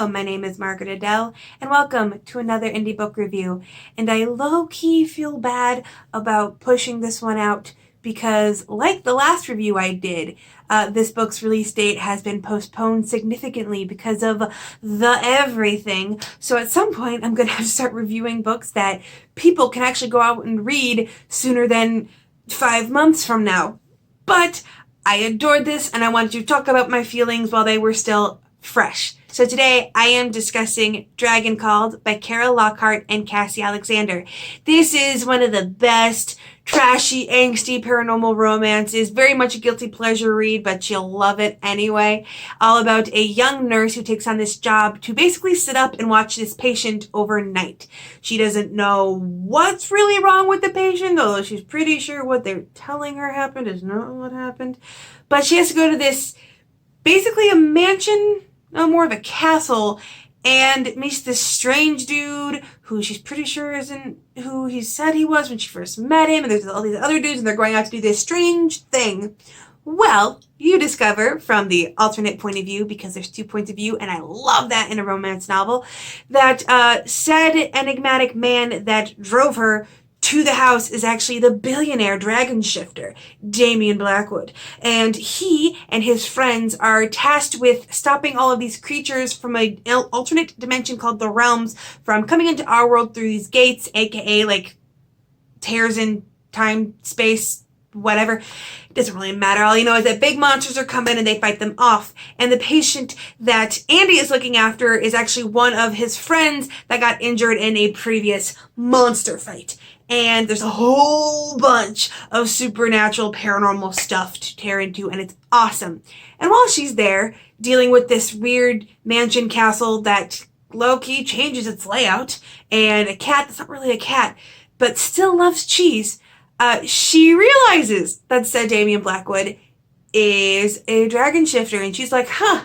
Hello, my name is Margaret Adele, and welcome to another indie book review. And I low-key feel bad about pushing this one out because, like the last review I did, this book's release date has been postponed significantly because of the everything. So at some point, I'm going to have to start reviewing books that people can actually go out and read sooner than 5 months from now. But I adored this, and I wanted to talk about my feelings while they were still fresh. So today I am discussing Dragon Called by Lockharte and Cassie Alexander. This is one of the best trashy, angsty paranormal romances. Very much a guilty pleasure read, but you'll love it anyway. All about a young nurse who takes on this job to basically sit up and watch this patient overnight. She doesn't know what's really wrong with the patient, although she's pretty sure what they're telling her happened is not what happened. But she has to go to this, basically a mansion, no, more of a castle, and meets this strange dude who she's pretty sure isn't who he said he was when she first met him, and there's all these other dudes, and they're going out to do this strange thing. Well, you discover from the alternate point of view, because there's 2 points of view, and I love that in a romance novel, that said enigmatic man that drove her to the house is actually the billionaire dragon shifter, Damien Blackwood. And he and his friends are tasked with stopping all of these creatures from an alternate dimension called the Realms from coming into our world through these gates, aka like tears in time, space, whatever. It doesn't really matter. All you know is that big monsters are coming and they fight them off. And the patient that Andy is looking after is actually one of his friends that got injured in a previous monster fight. And there's a whole bunch of supernatural paranormal stuff to tear into, and it's awesome. And while she's there dealing with this weird mansion castle that low-key changes its layout, and a cat that's not really a cat, but still loves cheese, she realizes that said Damien Blackwood is a dragon shifter, and she's like, huh,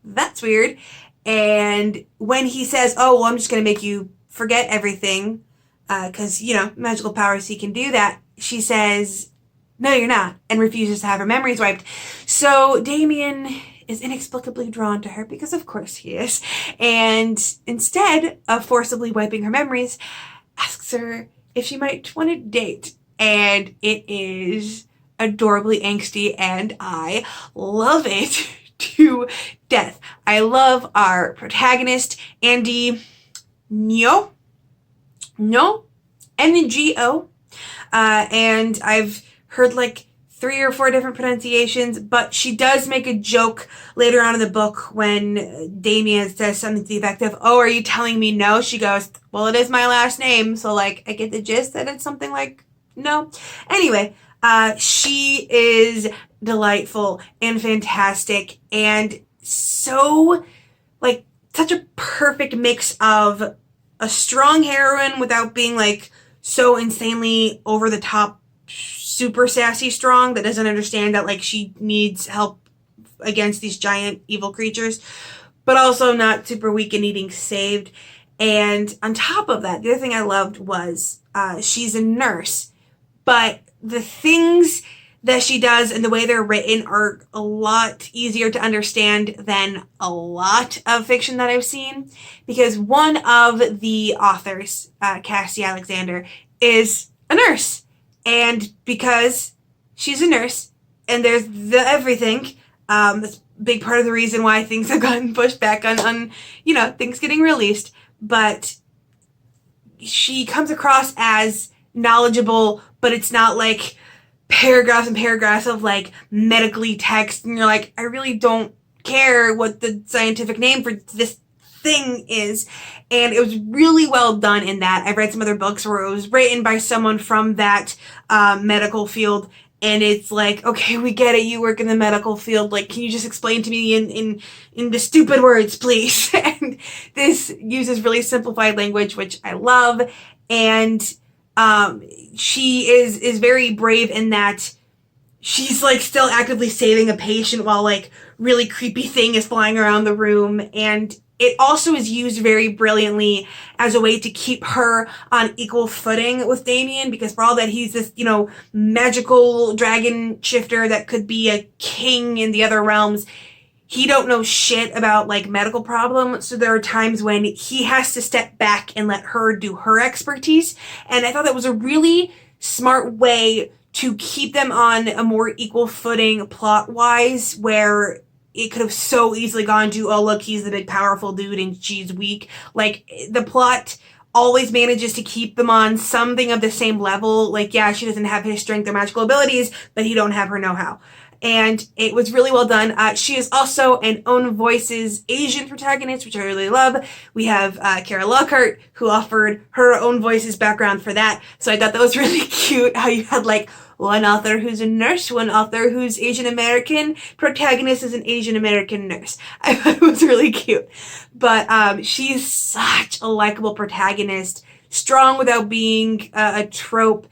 that's weird. And when he says, oh, well, I'm just going to make you forget everything, because, you know, magical powers, he can do that, she says, no, you're not, and refuses to have her memories wiped. So Damien is inexplicably drawn to her, because of course he is, and instead of forcibly wiping her memories, asks her if she might want to date. And it is adorably angsty, and I love it to death. I love our protagonist, Andy Ngo, Ngo, and I've heard like 3 or 4 different pronunciations, but she does make a joke later on in the book when Damien says something to the effect of, oh, are you telling me no? She goes, well, it is my last name, so like I get the gist that it's something like no. Anyway, she is delightful and fantastic, and so like such a perfect mix of a strong heroine without being like so insanely over the top, super sassy strong that doesn't understand that like she needs help against these giant evil creatures, but also not super weak and needing saved. And on top of that, the other thing I loved was she's a nurse, but the things that she does and the way they're written are a lot easier to understand than a lot of fiction that I've seen, because one of the authors, Cassie Alexander, is a nurse. And because she's a nurse and there's the everything, that's a big part of the reason why things have gotten pushed back on you know, things getting released. But she comes across as knowledgeable, but it's not like paragraphs and paragraphs of like medically text, and you're like, I really don't care what the scientific name for this thing is. And it was really well done in that. I've read some other books where it was written by someone from that medical field, and it's like, okay, we get it, you work in the medical field, like, can you just explain to me in the stupid words, please? And this uses really simplified language, which I love. And she is very brave in that she's like still actively saving a patient while like really creepy thing is flying around the room. And it also is used very brilliantly as a way to keep her on equal footing with Damien, because for all that he's this, you know, magical dragon shifter that could be a king in the other realms, he don't know shit about like medical problems, so there are times when he has to step back and let her do her expertise. And I thought that was a really smart way to keep them on a more equal footing plot-wise, where it could have so easily gone to, oh look, he's the big powerful dude and she's weak. Like, the plot always manages to keep them on something of the same level. Like, yeah, she doesn't have his strength or magical abilities, but he don't have her know-how. And it was really well done. She is also an Own Voices Asian protagonist, which I really love. We have Kara Lockharte, who offered her Own Voices background for that. So I thought that was really cute, how you had like one author who's a nurse, one author who's Asian American, protagonist is an Asian American nurse. I thought it was really cute. But she's such a likable protagonist, strong without being a trope,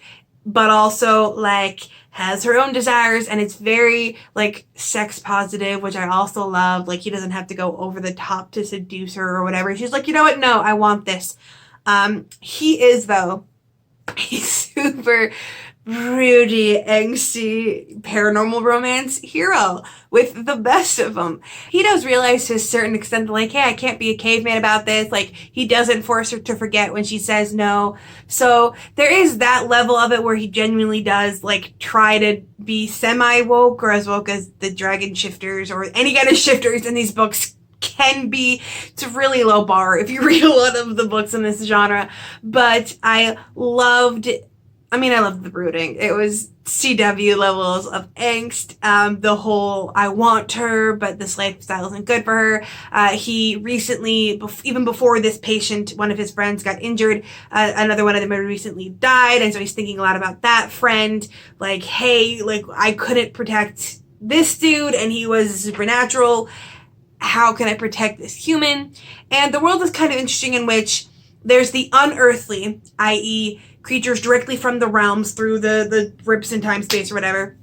but also like has her own desires, and it's very like sex positive, which I also love. Like, he doesn't have to go over the top to seduce her or whatever. She's like, you know what? No, I want this. He is, though, a super broody, angsty, paranormal romance hero with the best of them. He does realize to a certain extent, like, hey, I can't be a caveman about this. Like, he doesn't force her to forget when she says no. So there is that level of it where he genuinely does, like, try to be semi-woke, or as woke as the dragon shifters or any kind of shifters in these books can be. It's a really low bar if you read a lot of the books in this genre. But I loved the brooding. It was CW levels of angst. The whole, I want her, but this lifestyle isn't good for her. He recently, even before this patient, one of his friends got injured. Another one of them had recently died. And so he's thinking a lot about that friend. Like, hey, like, I couldn't protect this dude and he was supernatural. How can I protect this human? And the world is kind of interesting, in which there's the unearthly, i.e., creatures directly from the realms through the rips in time, space, or whatever.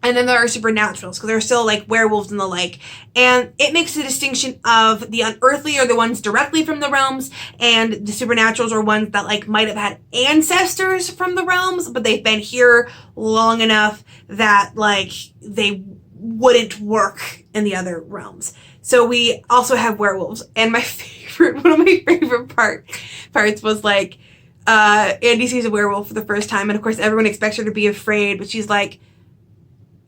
And then there are supernaturals, because there are still like werewolves and the like. And it makes a distinction of the unearthly are the ones directly from the realms, and the supernaturals are ones that like might have had ancestors from the realms, but they've been here long enough that like they wouldn't work in the other realms. So we also have werewolves. And one of my favorite parts was like, Andy sees a werewolf for the first time, and of course everyone expects her to be afraid, but she's like,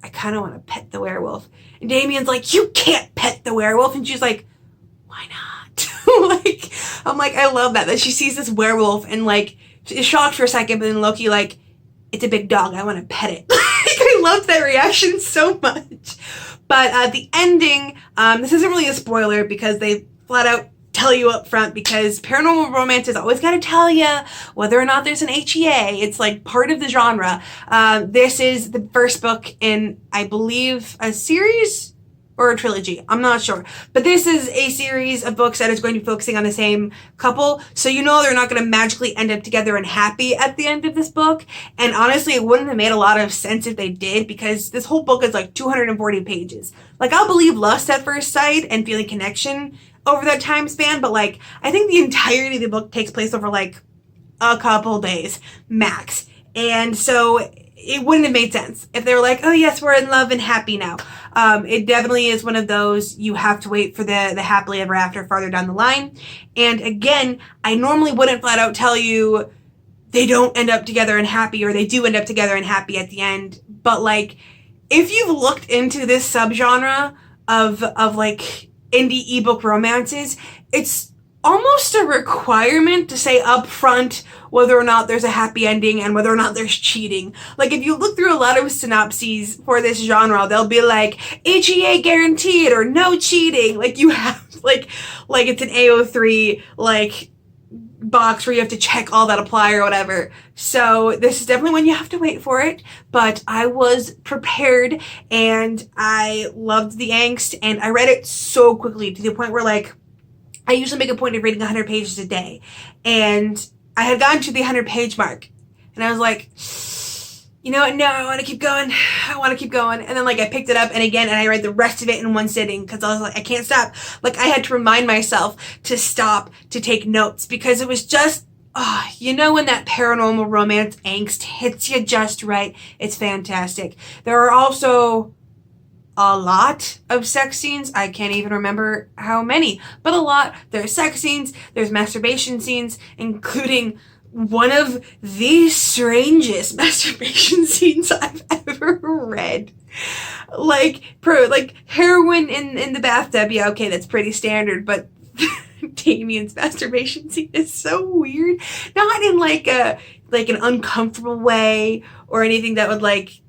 I kind of want to pet the werewolf. And Damien's like, you can't pet the werewolf. And she's like, why not? Like, I'm like, I love that she sees this werewolf and like is shocked for a second, but then Loki like, it's a big dog, I want to pet it. Like, I loved that reaction so much. But the ending, this isn't really a spoiler because they flat out tell you up front, because paranormal romance has always got to tell you whether or not there's an HEA. It's like part of the genre. This is the first book in, I believe, a series or a trilogy. I'm not sure. But this is a series of books that is going to be focusing on the same couple. So you know they're not going to magically end up together and happy at the end of this book. And honestly, it wouldn't have made a lot of sense if they did, because this whole book is like 240 pages. Like, I'll believe lust at first sight and feeling connection over that time span, but like, I think the entirety of the book takes place over like a couple days max. And so it wouldn't have made sense if they were like, oh yes, we're in love and happy now. It definitely is one of those, you have to wait for the happily ever after farther down the line. And again, I normally wouldn't flat out tell you they don't end up together and happy, or they do end up together and happy at the end. But like, if you've looked into this subgenre of like indie ebook romances, it's almost a requirement to say up front whether or not there's a happy ending and whether or not there's cheating. Like, if you look through a lot of synopses for this genre, they'll be like, HEA guaranteed or no cheating. Like, you have like it's an AO3 like box where you have to check all that apply or whatever. So this is definitely when you have to wait for it, but I was prepared and I loved the angst, and I read it so quickly to the point where like, I usually make a point of reading 100 pages a day, and I had gotten to the 100-page mark, and I was like, you know what, no, I want to keep going, and then like I picked it up and I read the rest of it in one sitting, because I was like, I can't stop. Like, I had to remind myself to stop to take notes, because it was just, you know, when that paranormal romance angst hits you just right, it's fantastic. There are also a lot of sex scenes. I can't even remember how many, but a lot. There's sex scenes, there's masturbation scenes, including one of the strangest masturbation scenes I've ever read. Like heroin in the bathtub, yeah, okay, that's pretty standard, but Damien's masturbation scene is so weird. Not in like an uncomfortable way or anything that would like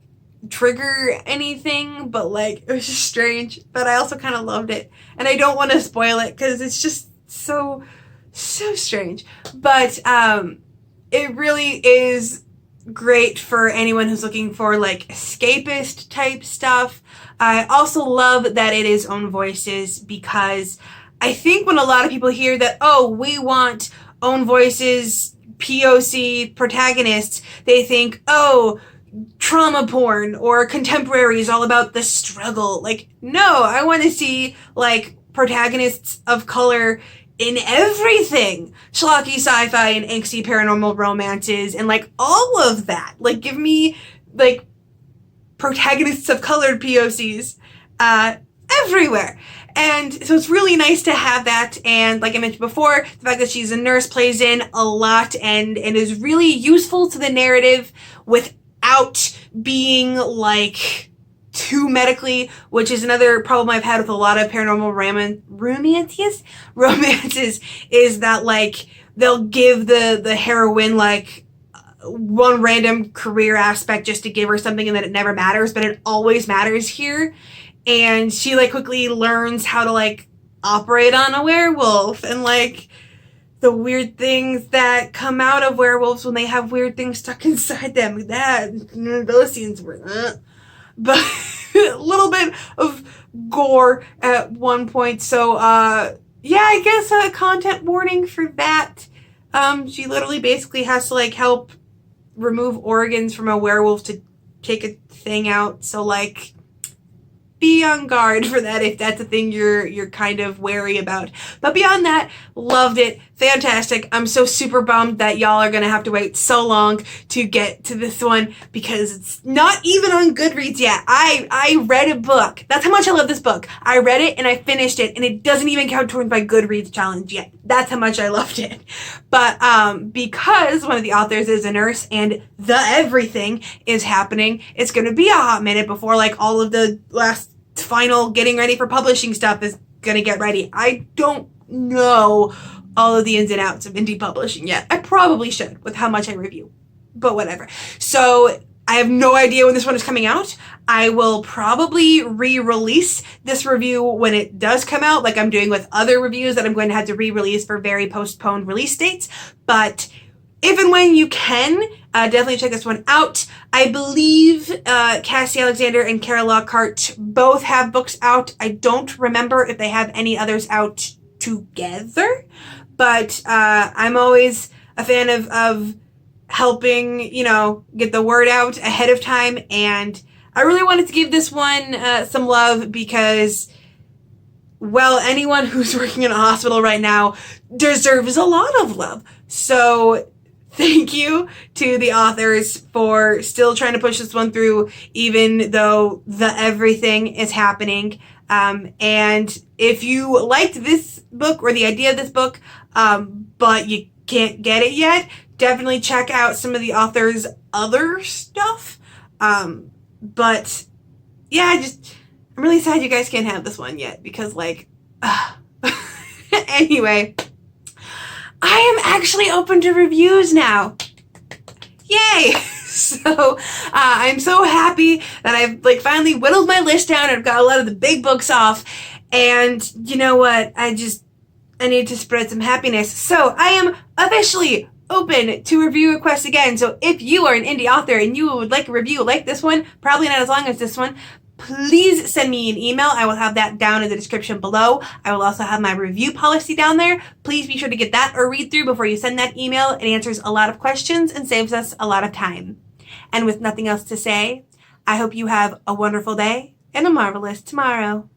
trigger anything, but like it was just strange. But I also kind of loved it, and I don't want to spoil it because it's just so strange. But it really is great for anyone who's looking for like escapist type stuff. I also love that it is own voices, because I think when a lot of people hear that, oh, we want own voices, POC protagonists, they think, oh, trauma porn or contemporaries all about the struggle. Like, no, I want to see like protagonists of color in everything. Schlocky sci-fi and angsty paranormal romances and like all of that. Like, give me like protagonists of colored POCs everywhere. And so it's really nice to have that. And like I mentioned before, the fact that she's a nurse plays in a lot and is really useful to the narrative without being like too medically, which is another problem I've had with a lot of paranormal romances, is that like they'll give the heroine like one random career aspect just to give her something and then it never matters, but it always matters here. And she like quickly learns how to like operate on a werewolf and like the weird things that come out of werewolves when they have weird things stuck inside them. Those scenes were, but a little bit of gore at one point. So yeah, I guess a content warning for that. She literally basically has to like help remove organs from a werewolf to take a thing out. So like, be on guard for that if that's a thing you're kind of wary about. But beyond that, loved it. Fantastic. I'm so super bummed that y'all are gonna have to wait so long to get to this one because it's not even on Goodreads yet. I read a book. That's how much I love this book. I read it and I finished it, and it doesn't even count towards my Goodreads challenge yet. That's how much I loved it. But because one of the authors is a nurse and the everything is happening, it's gonna be a hot minute before like all of the last final getting ready for publishing stuff is gonna get ready. I don't know all of the ins and outs of indie publishing yet. I probably should with how much I review, but whatever. So I have no idea when this one is coming out. I will probably re-release this review when it does come out, like I'm doing with other reviews that I'm going to have to re-release for very postponed release dates. But if and when you can, definitely check this one out. I believe Cassie Alexander and Kara Lockharte both have books out. I don't remember if they have any others out together, but I'm always a fan of helping, you know, get the word out ahead of time. And I really wanted to give this one some love because, well, anyone who's working in a hospital right now deserves a lot of love. So thank you to the authors for still trying to push this one through, even though the everything is happening. And if you liked this book or the idea of this book, but you can't get it yet, definitely check out some of the author's other stuff. But yeah, I'm really sad you guys can't have this one yet because like, anyway, I am actually open to reviews now. Yay! So I'm so happy that I've like finally whittled my list down. I've got a lot of the big books off, and you know what? I need to spread some happiness. So I am officially open to review requests again. So if you are an indie author and you would like a review like this one, probably not as long as this one, please send me an email. I will have that down in the description below. I will also have my review policy down there. Please be sure to get that or read through before you send that email. It answers a lot of questions and saves us a lot of time. And with nothing else to say, I hope you have a wonderful day and a marvelous tomorrow.